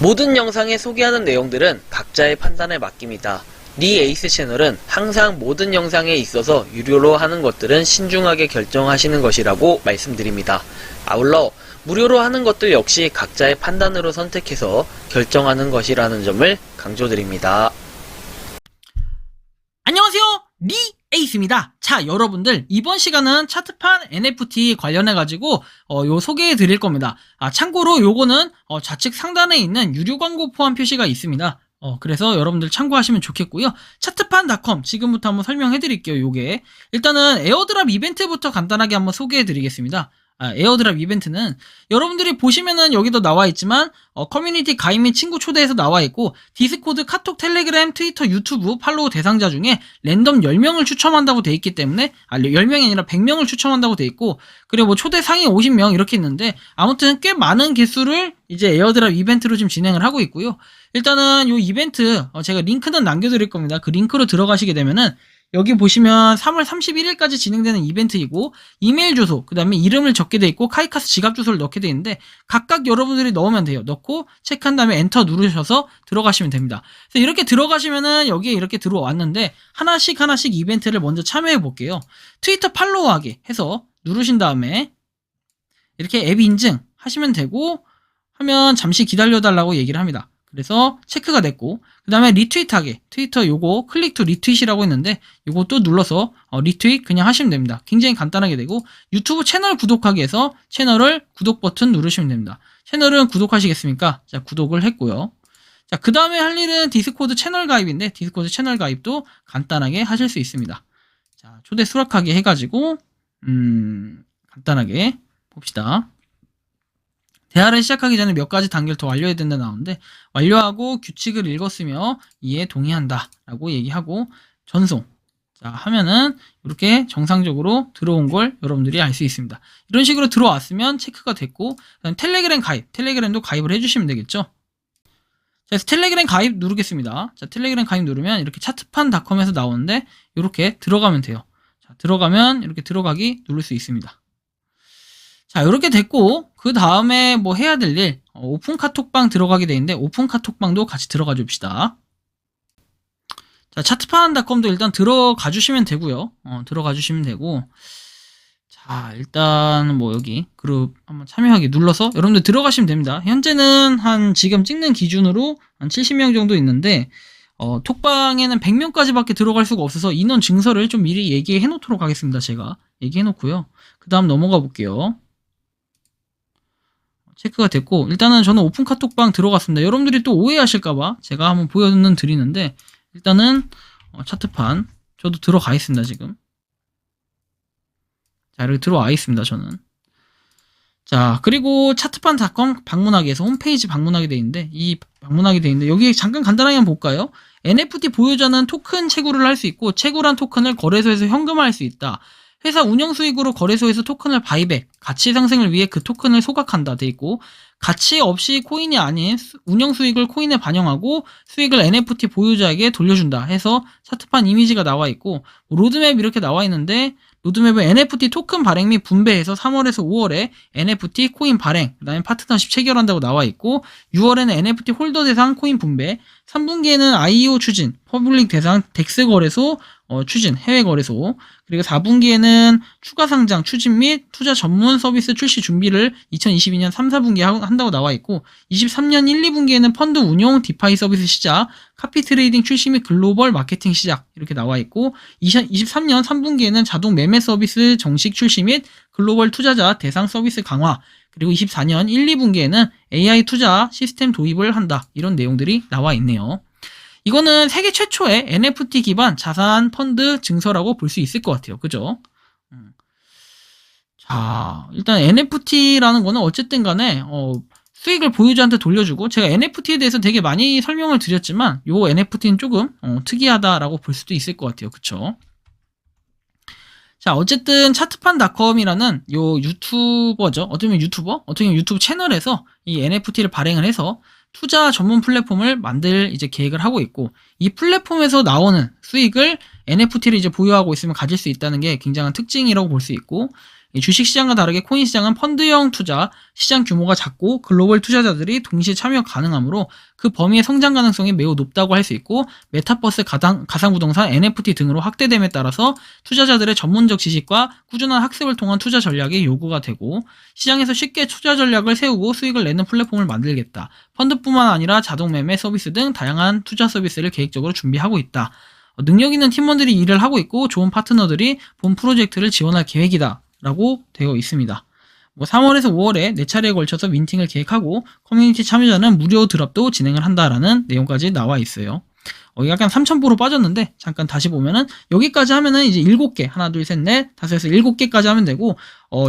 모든 영상에 소개하는 내용들은 각자의 판단에 맡깁니다. 니 에이스 채널은 항상 모든 영상에 있어서 유료로 하는 것들은 신중하게 결정하시는 것이라고 말씀드립니다. 아울러 무료로 하는 것들 역시 각자의 판단으로 선택해서 결정하는 것이라는 점을 강조드립니다. 안녕하세요, 니 에이스입니다. 자, 여러분들 이번 시간은 차트판 NFT 관련해가지고 요 소개해 드릴 겁니다. 참고로 요거는 좌측 상단에 있는 유료 광고 포함 표시가 있습니다. 그래서 여러분들 참고하시면 좋겠고요. 차트판.com 지금부터 한번 설명해 드릴게요. 요게 일단은 에어드랍 이벤트부터 간단하게 한번 소개해 드리겠습니다. 에어드랍 이벤트는 여러분들이 보시면은 여기도 나와 있지만 커뮤니티 가입 및 친구 초대에서 나와 있고, 디스코드, 카톡, 텔레그램, 트위터, 유튜브 팔로우 대상자 중에 랜덤 10명을 추첨한다고 돼 있기 때문에 10명이 아니라 100명을 추첨한다고 돼 있고, 그리고 뭐 초대 상위 50명 이렇게 있는데 아무튼 꽤 많은 개수를 이제 에어드랍 이벤트로 지금 진행을 하고 있고요. 일단은 요 이벤트 제가 링크는 남겨드릴 겁니다. 그 링크로 들어가시게 되면은 여기 보시면 3월 31일까지 진행되는 이벤트이고, 이메일 주소, 그 다음에 이름을 적게 돼 있고, 카이카스 지갑 주소를 넣게 돼 있는데 각각 여러분들이 넣으면 돼요. 넣고 체크한 다음에 엔터 누르셔서 들어가시면 됩니다. 그래서 이렇게 들어가시면은 여기에 이렇게 들어왔는데 하나씩 이벤트를 먼저 참여해 볼게요. 트위터 팔로우하기 해서 누르신 다음에 이렇게 앱 인증 하시면 되고, 하면 잠시 기다려달라고 얘기를 합니다. 그래서 체크가 됐고, 그 다음에 리트윗하기, 트위터 요거 클릭 투 리트윗이라고 있는데 요거 또 눌러서 리트윗 그냥 하시면 됩니다. 굉장히 간단하게 되고, 유튜브 채널 구독하기 해서 채널을 구독 버튼 누르시면 됩니다. 채널은 구독하시겠습니까? 자, 구독을 했고요. 자, 그 다음에 할 일은 디스코드 채널 가입인데, 디스코드 채널 가입도 간단하게 하실 수 있습니다. 자, 초대 수락하기 해가지고 간단하게 봅시다. 대화를 시작하기 전에 몇 가지 단계를 더 완료해야 된다 나오는데, 완료하고 규칙을 읽었으며 이에 동의한다 라고 얘기하고 전송. 자, 하면은 이렇게 정상적으로 들어온 걸 여러분들이 알 수 있습니다. 이런 식으로 들어왔으면 체크가 됐고, 그다음 텔레그램 가입, 텔레그램도 가입을 해주시면 되겠죠. 자, 그래서 텔레그램 가입 누르겠습니다. 자, 텔레그램 가입 누르면 이렇게 차트판.com에서 나오는데 이렇게 들어가면 돼요. 자, 들어가면 이렇게 들어가기 누를 수 있습니다. 자, 이렇게 됐고, 그 다음에 뭐 해야 될 일, 오픈 카톡방 들어가게 되는데 오픈 카톡방도 같이 들어가 줍시다. 자, 차트판.com도 일단 들어가 주시면 되고요. 들어가 주시면 되고, 자, 일단 뭐 여기 그룹 한번 참여하기 눌러서 여러분들 들어가시면 됩니다. 현재는 한 지금 찍는 기준으로 한 70명 정도 있는데, 톡방에는 100명까지밖에 들어갈 수가 없어서 인원 증설을 좀 미리 얘기해 놓도록 하겠습니다. 제가 얘기해 놓고요. 그 다음 넘어가 볼게요. 체크가 됐고, 일단은 저는 오픈 카톡방 들어갔습니다. 여러분들이 또 오해하실까봐 제가 한번 보여는 드리는데, 일단은 차트판 저도 들어가 있습니다. 지금 자, 이렇게 들어와 있습니다. 저는. 자, 그리고 차트판.com 방문하기에서 홈페이지 방문하게 돼 있는데, 이 방문하게 돼 있는데 여기 잠깐 간단하게 한번 볼까요? NFT 보유자는 토큰 채굴을 할 수 있고, 채굴한 토큰을 거래소에서 현금화할 수 있다. 회사 운영 수익으로 거래소에서 토큰을 바이백, 가치 상승을 위해 그 토큰을 소각한다 돼 있고, 가치 없이 코인이 아닌 운영 수익을 코인에 반영하고 수익을 NFT 보유자에게 돌려준다 해서 차트판 이미지가 나와 있고, 로드맵 이렇게 나와 있는데, 로드맵은 NFT 토큰 발행 및 분배해서 3월에서 5월에 NFT 코인 발행, 그 다음에 파트너십 체결한다고 나와 있고, 6월에는 NFT 홀더 대상 코인 분배, 3분기에는 IEO 추진, 퍼블릭 대상 덱스 거래소 추진, 해외 거래소, 그리고 4분기에는 추가 상장 추진 및 투자 전문 서비스 출시 준비를 2022년 3, 4분기에 한다고 나와 있고, 23년 1, 2분기에는 펀드 운용, 디파이 서비스 시작, 카피 트레이딩 출시 및 글로벌 마케팅 시작 이렇게 나와 있고, 23년 3분기에는 자동 매매 서비스 정식 출시 및 글로벌 투자자 대상 서비스 강화, 그리고 24년 1, 2분기에는 AI 투자 시스템 도입을 한다. 이런 내용들이 나와 있네요. 이거는 세계 최초의 NFT 기반 자산 펀드 증서라고 볼 수 있을 것 같아요. 그죠? 자, 일단 NFT라는 거는 어쨌든 간에 수익을 보유자한테 돌려주고, 제가 NFT에 대해서 되게 많이 설명을 드렸지만 요 NFT는 조금 특이하다라고 볼 수도 있을 것 같아요. 그쵸? 자, 어쨌든 차트판.com이라는 요 유튜버죠. 어떻게 보면 유튜브 채널에서 이 NFT를 발행을 해서 투자 전문 플랫폼을 만들 이제 계획을 하고 있고, 이 플랫폼에서 나오는 수익을 NFT를 이제 보유하고 있으면 가질 수 있다는 게 굉장한 특징이라고 볼 수 있고, 이 주식시장과 다르게 코인시장은 펀드형 투자, 시장 규모가 작고 글로벌 투자자들이 동시에 참여 가능하므로 그 범위의 성장 가능성이 매우 높다고 할 수 있고 메타버스, 가상부동산, NFT 등으로 확대됨에 따라서 투자자들의 전문적 지식과 꾸준한 학습을 통한 투자 전략이 요구가 되고 시장에서 쉽게 투자 전략을 세우고 수익을 내는 플랫폼을 만들겠다. 펀드뿐만 아니라 자동매매 서비스 등 다양한 투자 서비스를 계획적으로 준비하고 있다. 능력 있는 팀원들이 일을 하고 있고 좋은 파트너들이 본 프로젝트를 지원할 계획이다. 라고 되어 있습니다. 3월에서 5월에 4차례에 걸쳐서 민팅을 계획하고 커뮤니티 참여자는 무료 드랍도 진행을 한다라는 내용까지 나와 있어요. 약간 3,000% 빠졌는데 잠깐 다시 보면은 여기까지 하면은 이제 7개 하나 둘 셋 넷 다섯에서 7개까지 하면 되고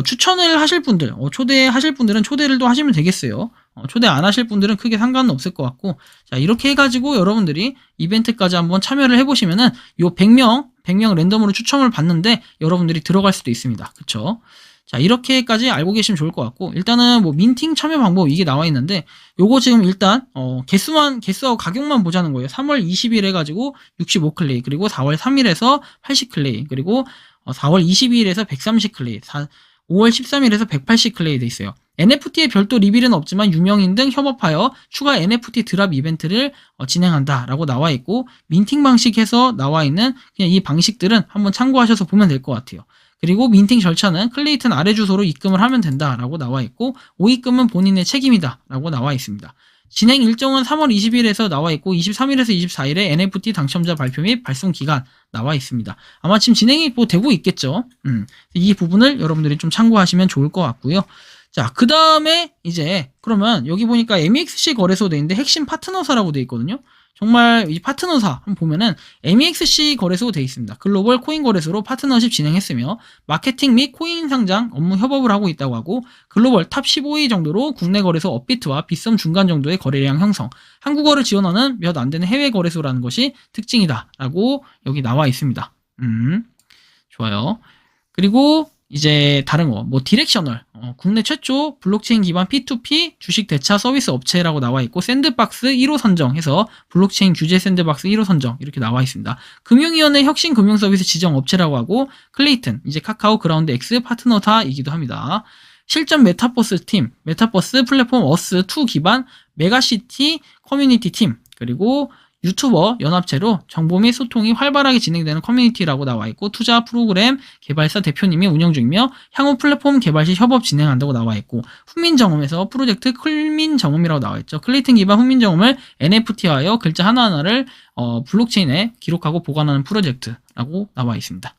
추천을 하실 분들 초대하실 분들은 초대를 또 하시면 되겠어요. 초대 안 하실 분들은 크게 상관은 없을 것 같고 자 이렇게 해가지고 여러분들이 이벤트까지 한번 참여를 해보시면은 요 100명 랜덤으로 추첨을 받는데 여러분들이 들어갈 수도 있습니다. 그쵸? 자 이렇게까지 알고 계시면 좋을 것 같고 일단은 민팅 참여 방법 이게 나와 있는데 요거 지금 일단 개수하고 가격만 보자는 거예요. 3월 20일 해가지고 65클레이 그리고 4월 3일에서 80클레이 그리고 4월 22일에서 130클레이 5월 13일에서 180클레이 돼 있어요. NFT에 별도 리빌은 없지만 유명인 등 협업하여 추가 NFT 드랍 이벤트를 진행한다라고 나와 있고 민팅 방식에서 나와 있는 그냥 이 방식들은 한번 참고하셔서 보면 될 것 같아요. 그리고 민팅 절차는 클레이튼 아래 주소로 입금을 하면 된다라고 나와 있고 오입금은 본인의 책임이다라고 나와 있습니다. 진행 일정은 3월 20일에서 나와 있고 23일에서 24일에 NFT 당첨자 발표 및 발송 기간 나와 있습니다. 아마 지금 진행이 되고 있겠죠. 이 부분을 여러분들이 좀 참고하시면 좋을 것 같고요. 자, 그 다음에 이제 그러면 여기 보니까 MEXC 거래소 돼 있는데 핵심 파트너사라고 돼 있거든요. 정말 이 파트너사 한번 보면은 MEXC 거래소 돼 있습니다. 글로벌 코인 거래소로 파트너십 진행했으며 마케팅 및 코인 상장 업무 협업을 하고 있다고 하고 글로벌 탑 15위 정도로 국내 거래소 업비트와 빗썸 중간 정도의 거래량 형성, 한국어를 지원하는 몇 안 되는 해외 거래소라는 것이 특징이다라고 여기 나와 있습니다. 좋아요. 그리고 이제 다른 거, 디렉셔널, 국내 최초 블록체인 기반 P2P 주식 대차 서비스 업체라고 나와 있고, 샌드박스 1호 선정해서 블록체인 규제 샌드박스 1호 선정 이렇게 나와 있습니다. 금융위원회 혁신 금융 서비스 지정 업체라고 하고, 클레이튼, 이제 카카오 그라운드 X 파트너사이기도 합니다. 실전 메타버스 팀, 메타버스 플랫폼 어스2 기반 메가시티 커뮤니티 팀, 그리고 유튜버 연합체로 정보 및 소통이 활발하게 진행되는 커뮤니티라고 나와 있고 투자 프로그램 개발사 대표님이 운영 중이며 향후 플랫폼 개발 시 협업 진행한다고 나와 있고 훈민정음에서 프로젝트 클민정음이라고 나와 있죠. 클레이튼 기반 훈민정음을 NFT화하여 글자 하나하나를 블록체인에 기록하고 보관하는 프로젝트라고 나와 있습니다.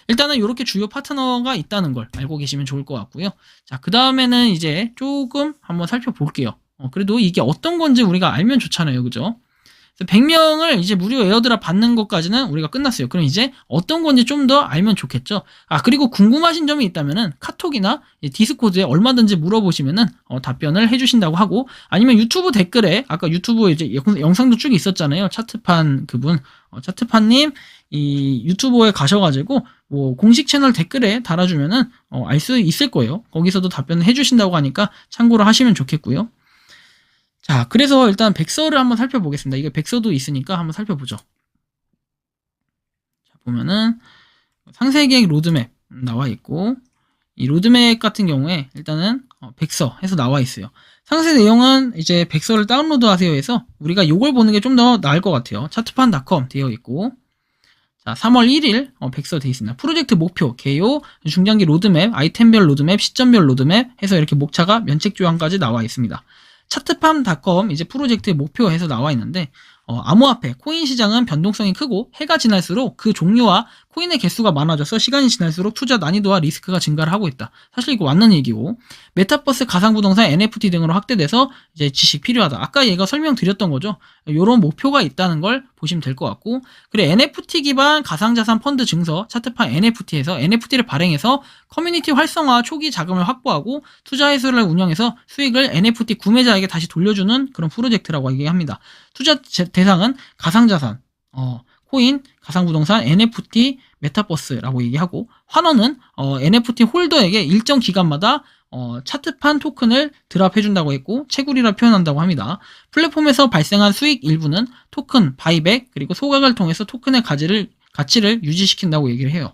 일단은 이렇게 주요 파트너가 있다는 걸 알고 계시면 좋을 것 같고요. 자, 그 다음에는 이제 조금 한번 살펴볼게요. 그래도 이게 어떤 건지 우리가 알면 좋잖아요. 그죠? 100명을 이제 무료 에어드랍 받는 것까지는 우리가 끝났어요. 그럼 이제 어떤 건지 좀 더 알면 좋겠죠. 그리고 궁금하신 점이 있다면은 카톡이나 디스코드에 얼마든지 물어보시면은 답변을 해주신다고 하고 아니면 유튜브 댓글에 아까 유튜브 이제 영상도 쭉 있었잖아요. 차트판 그분 차트판님 이 유튜브에 가셔가지고 공식 채널 댓글에 달아주면은 알 수 있을 거예요. 거기서도 답변을 해주신다고 하니까 참고를 하시면 좋겠고요. 자, 그래서 일단 백서를 한번 살펴보겠습니다. 이게 백서도 있으니까 한번 살펴보죠. 자, 보면은 상세 계획 로드맵 나와 있고 이 로드맵 같은 경우에 일단은 백서 해서 나와 있어요. 상세 내용은 이제 백서를 다운로드 하세요 해서 우리가 요걸 보는 게 좀 더 나을 것 같아요. 차트판.com 되어 있고 자, 3월 1일 백서 되어 있습니다. 프로젝트 목표, 개요, 중장기 로드맵, 아이템별 로드맵, 시점별 로드맵 해서 이렇게 목차가 면책 조항까지 나와 있습니다. 차트팜.com 이제 프로젝트의 목표에서 나와 있는데 암호화폐, 코인 시장은 변동성이 크고 해가 지날수록 그 종류와 코인의 개수가 많아져서 시간이 지날수록 투자 난이도와 리스크가 증가를 하고 있다. 사실 이거 맞는 얘기고 메타버스, 가상부동산, NFT 등으로 확대돼서 이제 지식 필요하다. 아까 얘가 설명드렸던 거죠. 이런 목표가 있다는 걸 보시면 될 것 같고 그리고 NFT 기반 가상자산 펀드 증서 차트판 NFT에서 NFT를 발행해서 커뮤니티 활성화 초기 자금을 확보하고 투자 회수를 운영해서 수익을 NFT 구매자에게 다시 돌려주는 그런 프로젝트라고 얘기합니다. 투자 대상은 가상자산, 코인, 가상부동산, NFT, 메타버스라고 얘기하고 환원은 NFT 홀더에게 일정 기간마다 차트판 토큰을 드랍해준다고 했고 채굴이라 표현한다고 합니다. 플랫폼에서 발생한 수익 일부는 토큰, 바이백, 그리고 소각을 통해서 토큰의 가치를 유지시킨다고 얘기를 해요.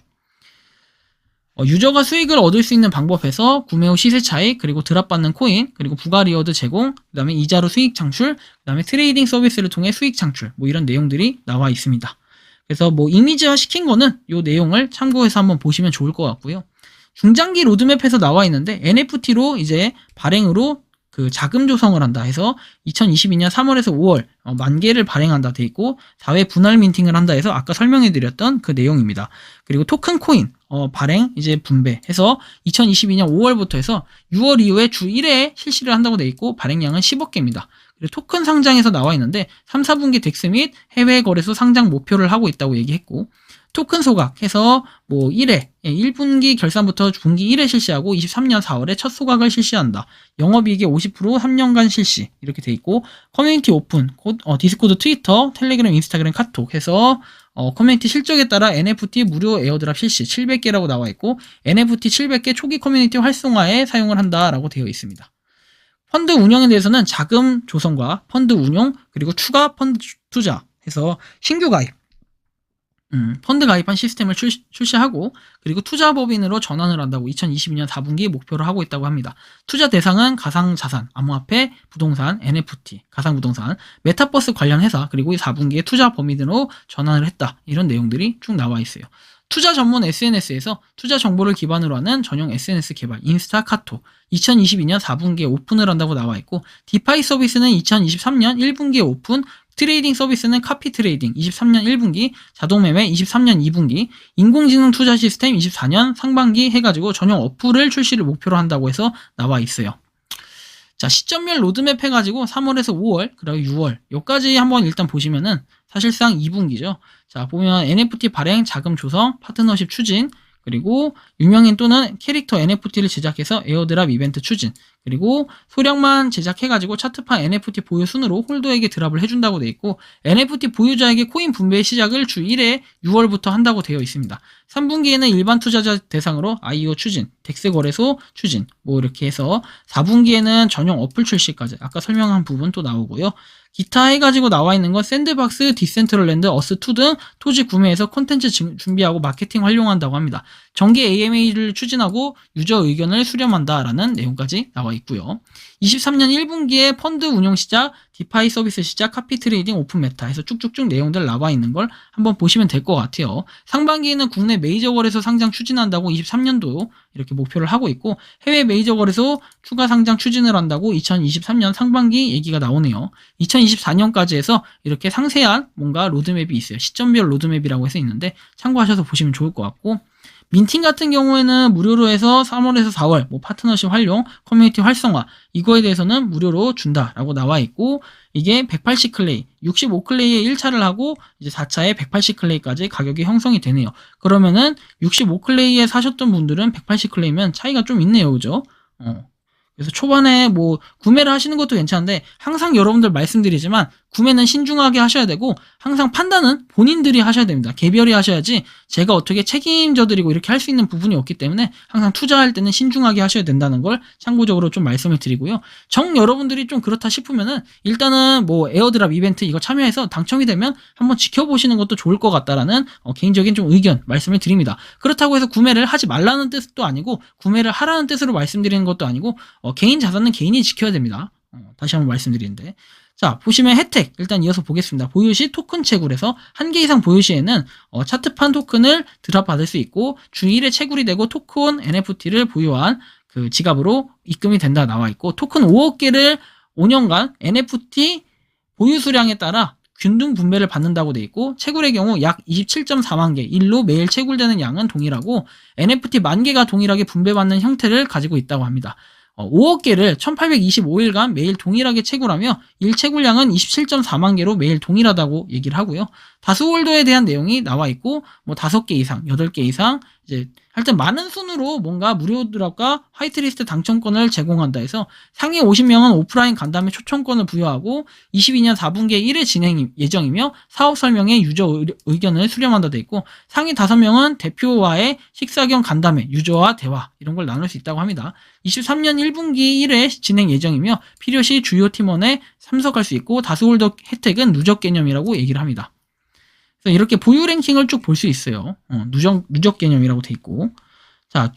유저가 수익을 얻을 수 있는 방법에서 구매 후 시세 차익, 그리고 드랍받는 코인, 그리고 부가 리워드 제공, 그 다음에 이자로 수익 창출, 그 다음에 트레이딩 서비스를 통해 수익 창출, 뭐 이런 내용들이 나와 있습니다. 그래서 뭐 이미지화 시킨 거는 이 내용을 참고해서 한번 보시면 좋을 것 같고요. 중장기 로드맵에서 나와 있는데 NFT로 이제 발행으로 그 자금 조성을 한다 해서 2022년 3월에서 5월 만 개를 발행한다 돼 있고 4회 분할 민팅을 한다 해서 아까 설명해 드렸던 그 내용입니다. 그리고 토큰 코인 발행 이제 분배해서 2022년 5월부터 해서 6월 이후에 주 1회에 실시를 한다고 돼 있고 발행량은 10억 개입니다. 그리고 토큰 상장에서 나와 있는데 3, 4분기 덱스 및 해외 거래소 상장 목표를 하고 있다고 얘기했고 토큰 소각해서 뭐 1회, 1분기 결산부터 분기 1회 실시하고 23년 4월에 첫 소각을 실시한다. 영업이익의 50% 3년간 실시 이렇게 돼 있고 커뮤니티 오픈, 디스코드, 트위터, 텔레그램, 인스타그램, 카톡 해서 커뮤니티 실적에 따라 NFT 무료 에어드랍 실시 700개라고 나와 있고 NFT 700개 초기 커뮤니티 활성화에 사용을 한다라고 되어 있습니다. 펀드 운영에 대해서는 자금 조성과 펀드 운용 그리고 추가 펀드 투자 해서 신규 가입 펀드 가입한 시스템을 출시하고 그리고 투자법인으로 전환을 한다고 2022년 4분기 목표를 하고 있다고 합니다. 투자 대상은 가상자산, 암호화폐, 부동산, NFT, 가상부동산, 메타버스 관련 회사 그리고 4분기에 투자 범위로 전환을 했다. 이런 내용들이 쭉 나와 있어요. 투자 전문 SNS에서 투자 정보를 기반으로 하는 전용 SNS 개발, 인스타, 카톡 2022년 4분기에 오픈을 한다고 나와 있고 디파이 서비스는 2023년 1분기에 오픈, 트레이딩 서비스는 카피 트레이딩 23년 1분기, 자동매매 23년 2분기, 인공지능 투자 시스템 24년 상반기 해가지고 전용 어플을 출시를 목표로 한다고 해서 나와 있어요. 자, 시점별 로드맵 해가지고 3월에서 5월, 그리고 6월, 여기까지 한번 일단 보시면은 사실상 2분기죠. 자, 보면 NFT 발행, 자금 조성, 파트너십 추진, 그리고 유명인 또는 캐릭터 NFT를 제작해서 에어드랍 이벤트 추진, 그리고 소량만 제작해가지고 차트판 NFT 보유 순으로 홀더에게 드랍을 해준다고 돼 있고 NFT 보유자에게 코인 분배 시작을 주 1회 6월부터 한다고 되어 있습니다. 3분기에는 일반 투자자 대상으로 IO 추진, 덱스 거래소 추진 뭐 이렇게 해서 4분기에는 전용 어플 출시까지 아까 설명한 부분 또 나오고요. 기타 해가지고 나와 있는 건 샌드박스, 디센트럴랜드, 어스2 등 토지 구매해서 콘텐츠 준비하고 마케팅 활용한다고 합니다. 정기 AMA를 추진하고 유저 의견을 수렴한다라는 내용까지 나와 있고요. 23년 1분기에 펀드 운용 시작, 디파이 서비스 시작, 카피 트레이딩, 오픈 메타 해서 쭉쭉쭉 내용들 나와 있는 걸 한번 보시면 될 것 같아요. 상반기에는 국내 메이저 거래소 상장 추진한다고 23년도 이렇게 목표를 하고 있고 해외 메이저 거래소 추가 상장 추진을 한다고 2023년 상반기 얘기가 나오네요. 2024년까지 해서 이렇게 상세한 뭔가 로드맵이 있어요. 시점별 로드맵이라고 해서 있는데 참고하셔서 보시면 좋을 것 같고 민팅 같은 경우에는 무료로 해서 3월에서 4월 뭐 파트너십 활용, 커뮤니티 활성화 이거에 대해서는 무료로 준다라고 나와 있고 이게 180 클레이, 65 클레이에 1차를 하고 이제 4차에 180 클레이까지 가격이 형성이 되네요. 그러면은 65 클레이에 사셨던 분들은 180 클레이면 차이가 좀 있네요. 그죠? 그래서 초반에 뭐 구매를 하시는 것도 괜찮은데 항상 여러분들 말씀드리지만 구매는 신중하게 하셔야 되고 항상 판단은 본인들이 하셔야 됩니다. 개별히 하셔야지 제가 어떻게 책임져 드리고 이렇게 할 수 있는 부분이 없기 때문에 항상 투자할 때는 신중하게 하셔야 된다는 걸 참고적으로 좀 말씀을 드리고요. 여러분들이 좀 그렇다 싶으면은 일단은 뭐 에어드랍 이벤트 이거 참여해서 당첨이 되면 한번 지켜보시는 것도 좋을 것 같다라는 개인적인 좀 의견 말씀을 드립니다. 그렇다고 해서 구매를 하지 말라는 뜻도 아니고 구매를 하라는 뜻으로 말씀드리는 것도 아니고 개인 자산은 개인이 지켜야 됩니다. 다시 한번 말씀드리는데 자 보시면 혜택 일단 이어서 보겠습니다. 보유 시 토큰 채굴에서 1개 이상 보유 시에는 차트판 토큰을 드랍 받을 수 있고 주 1회 채굴이 되고 토큰 NFT를 보유한 그 지갑으로 입금이 된다 나와 있고 토큰 5억 개를 5년간 NFT 보유 수량에 따라 균등 분배를 받는다고 돼 있고 채굴의 경우 약 27.4만 개 일로 매일 채굴되는 양은 동일하고 NFT 만 개가 동일하게 분배받는 형태를 가지고 있다고 합니다. 5억 개를 1825일간 매일 동일하게 채굴하며 1채굴량은 27.4만 개로 매일 동일하다고 얘기를 하고요. 다수홀더에 대한 내용이 나와 있고 뭐 5개 이상, 8개 이상 이제 하여튼 많은 순으로 뭔가 무료 드랍과 화이트리스트 당첨권을 제공한다 해서 상위 50명은 오프라인 간담회 초청권을 부여하고 22년 4분기에 1회 진행 예정이며 사업 설명에 유저 의견을 수렴한다 돼 있고 상위 5명은 대표와의 식사 겸 간담회, 유저와 대화 이런 걸 나눌 수 있다고 합니다. 23년 1분기 1회 진행 예정이며 필요시 주요 팀원에 참석할 수 있고 다수홀더 혜택은 누적 개념이라고 얘기를 합니다. 그래서 이렇게 보유 랭킹을 쭉 볼 수 있어요. 누적 개념이라고 돼 있고 자,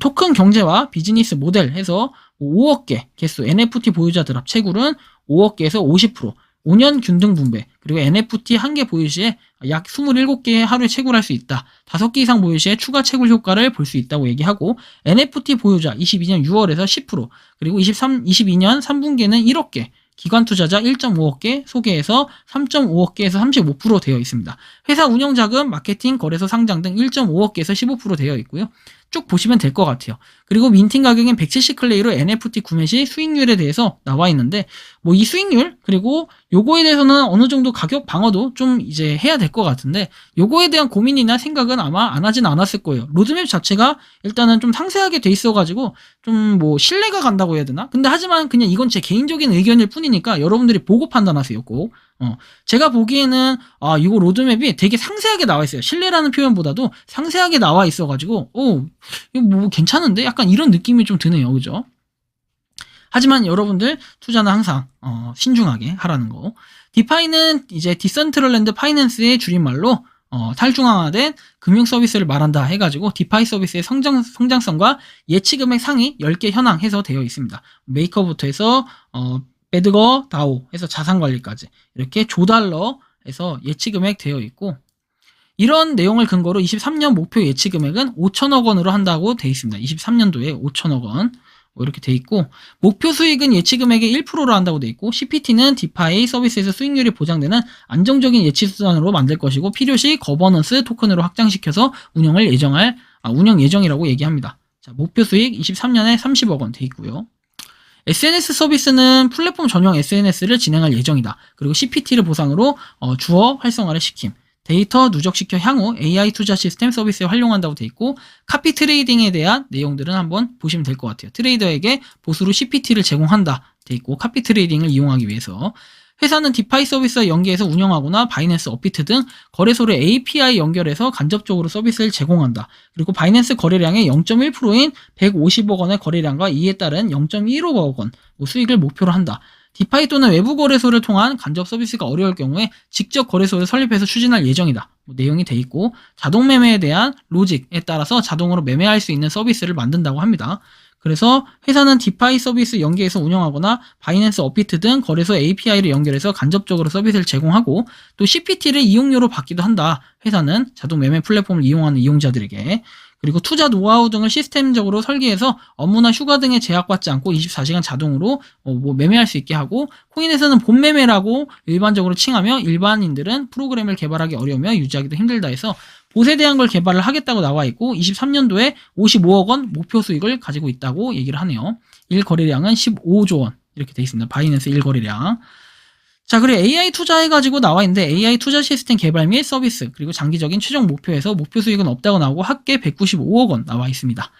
토큰 경제와 비즈니스 모델 해서 5억 개 개수 NFT 보유자 드랍 채굴은 5억 개에서 50%, 5년 균등 분배, 그리고 NFT 한 개 보유 시에 약 27개 하루에 채굴할 수 있다. 5개 이상 보유 시에 추가 채굴 효과를 볼 수 있다고 얘기하고, NFT 보유자 22년 6월에서 10%, 그리고 22년 3분기에는 1억 개, 기관 투자자 1.5억 개, 소개에서 3.5억 개에서 35% 되어 있습니다. 회사 운영 자금, 마케팅, 거래소 상장 등 1.5억 개에서 15% 되어 있고요. 쭉 보시면 될 것 같아요. 그리고 민팅 가격인 170 클레이로 NFT 구매 시 수익률에 대해서 나와 있는데, 뭐 이 수익률, 그리고 요거에 대해서는 어느 정도 가격 방어도 좀 이제 해야 될 것 같은데, 요거에 대한 고민이나 생각은 아마 안 하진 않았을 거예요. 로드맵 자체가 일단은 좀 상세하게 돼 있어가지고 좀 뭐 신뢰가 간다고 해야 되나? 근데 하지만 그냥 이건 제 개인적인 의견일 뿐이니까 여러분들이 보고 판단하세요, 꼭. 제가 보기에는 이거 로드맵이 되게 상세하게 나와 있어요. 신뢰라는 표현보다도 상세하게 나와 있어가지고 이거 뭐 괜찮은데? 약간 이런 느낌이 좀 드네요. 그죠? 하지만 여러분들 투자는 항상 신중하게 하라는 거. 디파이는 이제 디센트럴랜드 파이낸스의 줄임말로 탈중앙화된 금융 서비스를 말한다 해가지고 디파이 서비스의 성장성과 예치 금액 상위 10개 현황 해서 되어 있습니다. 메이커부터 해서 배드거 다오 해서 자산관리까지 이렇게 조달러 해서 예치 금액 되어 있고, 이런 내용을 근거로 23년 목표 예치 금액은 5천억 원으로 한다고 되어 있습니다. 23년도에 5천억 원 이렇게 돼 있고, 목표 수익은 예치 금액의 1%로 한다고 돼 있고, CPT는 디파이 서비스에서 수익률이 보장되는 안정적인 예치 수단으로 만들 것이고, 필요시 거버넌스 토큰으로 확장시켜서 운영 예정이라고 얘기합니다. 자, 목표 수익 23년에 30억 원 돼 있고요. SNS 서비스는 플랫폼 전용 SNS를 진행할 예정이다. 그리고 CPT를 보상으로 주어 활성화를 시킴. 데이터 누적시켜 향후 AI 투자 시스템 서비스에 활용한다고 돼 있고, 카피 트레이딩에 대한 내용들은 한번 보시면 될 것 같아요. 트레이더에게 보수로 CPT를 제공한다 돼 있고, 카피 트레이딩을 이용하기 위해서 회사는 디파이 서비스와 연계해서 운영하거나 바이낸스, 업비트 등 거래소를 API 연결해서 간접적으로 서비스를 제공한다. 그리고 바이낸스 거래량의 0.1%인 150억 원의 거래량과 이에 따른 0.15억 원 수익을 목표로 한다. 디파이 또는 외부 거래소를 통한 간접 서비스가 어려울 경우에 직접 거래소를 설립해서 추진할 예정이다. 내용이 돼 있고, 자동 매매에 대한 로직에 따라서 자동으로 매매할 수 있는 서비스를 만든다고 합니다. 그래서 회사는 디파이 서비스 연계해서 운영하거나 바이낸스, 업비트 등 거래소 API를 연결해서 간접적으로 서비스를 제공하고, 또 CPT를 이용료로 받기도 한다. 회사는 자동 매매 플랫폼을 이용하는 이용자들에게. 그리고 투자 노하우 등을 시스템적으로 설계해서 업무나 휴가 등에 제약받지 않고 24시간 자동으로 매매할 수 있게 하고, 코인에서는 본매매라고 일반적으로 칭하며 일반인들은 프로그램을 개발하기 어려우며 유지하기도 힘들다 해서 봇에 대한 걸 개발을 하겠다고 나와 있고, 23년도에 55억 원 목표 수익을 가지고 있다고 얘기를 하네요. 1거래량은 15조 원 이렇게 돼 있습니다. 바이낸스 1거래량. 자, 그리고 AI 투자해가지고 나와 있는데, AI 투자 시스템 개발 및 서비스, 그리고 장기적인 최종 목표에서 목표 수익은 없다고 나오고, 합계 195억 원 나와 있습니다.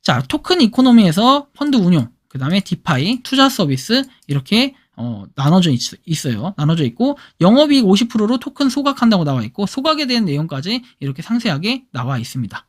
자, 토큰 이코노미에서 펀드 운용, 그 다음에 디파이, 투자 서비스, 이렇게 나눠져 있어요. 나눠져 있고, 영업이익 50%로 토큰 소각한다고 나와 있고, 소각에 대한 내용까지 이렇게 상세하게 나와 있습니다.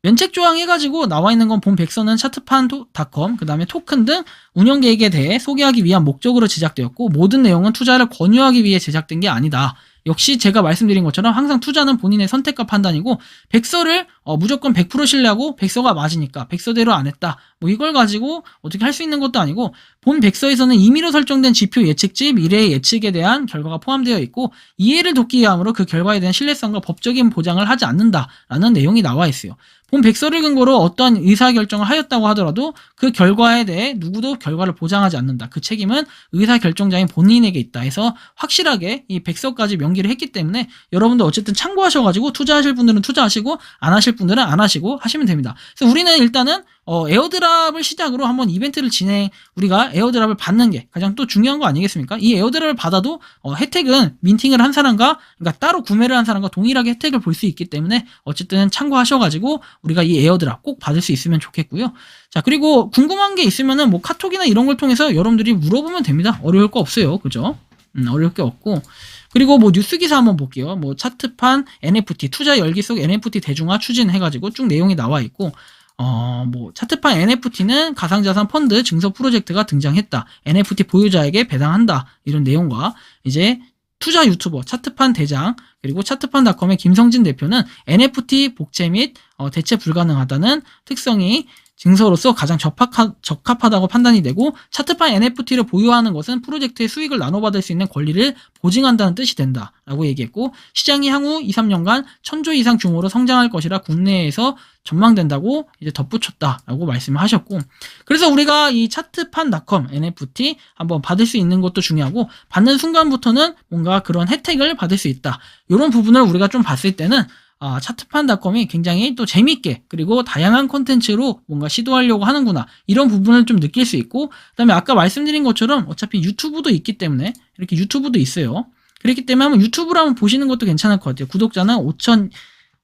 면책 조항 해가지고 나와 있는 건 본 백서는 차트판.com, 그 다음에 토큰 등 운영 계획에 대해 소개하기 위한 목적으로 제작되었고, 모든 내용은 투자를 권유하기 위해 제작된 게 아니다. 역시 제가 말씀드린 것처럼 항상 투자는 본인의 선택과 판단이고, 백서를 무조건 100% 신뢰하고 백서가 맞으니까 백서대로 안 했다, 뭐 이걸 가지고 어떻게 할 수 있는 것도 아니고, 본 백서에서는 임의로 설정된 지표 예측치, 미래의 예측에 대한 결과가 포함되어 있고, 이해를 돕기 위함으로 그 결과에 대한 신뢰성과 법적인 보장을 하지 않는다라는 내용이 나와 있어요. 본 백서를 근거로 어떠한 의사결정을 하였다고 하더라도 그 결과에 대해 누구도 결과를 보장하지 않는다. 그 책임은 의사결정자인 본인에게 있다 해서 확실하게 이 백서까지 명기를 했기 때문에, 여러분들 어쨌든 참고하셔가지고 투자하실 분들은 투자하시고 안 하실 분들은 안 하시고 하시면 됩니다. 그래서 우리는 일단은 에어드랍을 시작으로 한번 이벤트를 우리가 에어드랍을 받는 게 가장 또 중요한 거 아니겠습니까? 이 에어드랍을 받아도 혜택은 민팅을 한 사람과, 그러니까 따로 구매를 한 사람과 동일하게 혜택을 볼 수 있기 때문에 어쨌든 참고하셔가지고 우리가 이 에어드랍 꼭 받을 수 있으면 좋겠고요. 자, 그리고 궁금한 게 있으면은 뭐 카톡이나 이런 걸 통해서 여러분들이 물어보면 됩니다. 어려울 거 없어요. 그죠? 어려울 게 없고. 그리고 뭐 뉴스 기사 한번 볼게요. 뭐 차트판 NFT 투자 열기 속 NFT 대중화 추진해가지고 쭉 내용이 나와 있고, 뭐 차트판 NFT는 가상자산 펀드 증서 프로젝트가 등장했다. NFT 보유자에게 배당한다. 이런 내용과 이제 투자 유튜버 차트판 대장 그리고 차트판닷컴의 김성진 대표는 NFT 복제 및 대체 불가능하다는 특성이 증서로서 가장 적합하다고 판단이 되고 차트판 NFT를 보유하는 것은 프로젝트의 수익을 나눠받을 수 있는 권리를 보증한다는 뜻이 된다라고 얘기했고 시장이 향후 2, 3년간 1000조 이상 규모로 성장할 것이라 국내에서 전망된다고 이제 덧붙였다라고 말씀을 하셨고 그래서 우리가 이 차트판닷컴 NFT 한번 받을 수 있는 것도 중요하고 받는 순간부터는 뭔가 그런 혜택을 받을 수 있다. 이런 부분을 우리가 좀 봤을 때는 차트판닷컴이 굉장히 또 재밌게 그리고 다양한 콘텐츠로 뭔가 시도하려고 하는구나 이런 부분을 좀 느낄 수 있고 그다음에 아까 말씀드린 것처럼 어차피 유튜브도 있기 때문에 이렇게 유튜브도 있어요. 그렇기 때문에 한번 유튜브를 한번 보시는 것도 괜찮을 것 같아요. 구독자는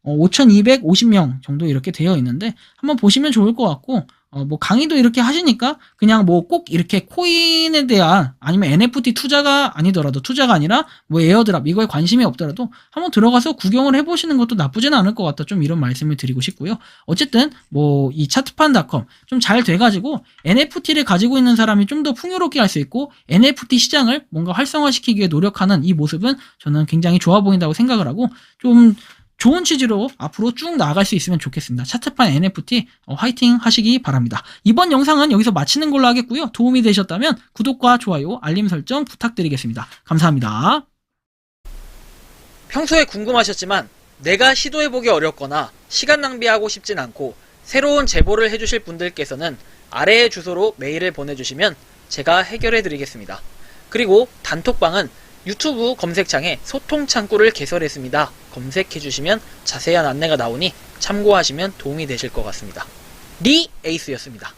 5,250명 정도 이렇게 되어 있는데 한번 보시면 좋을 것 같고 뭐 강의도 이렇게 하시니까 그냥 뭐 꼭 이렇게 코인에 대한 아니면 NFT 투자가 아니라 뭐 에어드랍 이거에 관심이 없더라도 한번 들어가서 구경을 해보시는 것도 나쁘지는 않을 것 같다. 좀 이런 말씀을 드리고 싶고요. 어쨌든 뭐 이 차트판닷컴 좀 잘 돼가지고 NFT를 가지고 있는 사람이 좀 더 풍요롭게 할 수 있고 NFT 시장을 뭔가 활성화시키기 위해 노력하는 이 모습은 저는 굉장히 좋아 보인다고 생각을 하고 좀 좋은 취지로 앞으로 쭉 나아갈 수 있으면 좋겠습니다. 차트판 NFT 화이팅 하시기 바랍니다. 이번 영상은 여기서 마치는 걸로 하겠고요. 도움이 되셨다면 구독과 좋아요, 알림 설정 부탁드리겠습니다. 감사합니다. 평소에 궁금하셨지만 내가 시도해보기 어렵거나 시간 낭비하고 싶진 않고 새로운 제보를 해주실 분들께서는 아래의 주소로 메일을 보내주시면 제가 해결해드리겠습니다. 그리고 단톡방은 유튜브 검색창에 소통 창구를 개설했습니다. 검색해주시면 자세한 안내가 나오니 참고하시면 도움이 되실 것 같습니다. 리 에이스였습니다.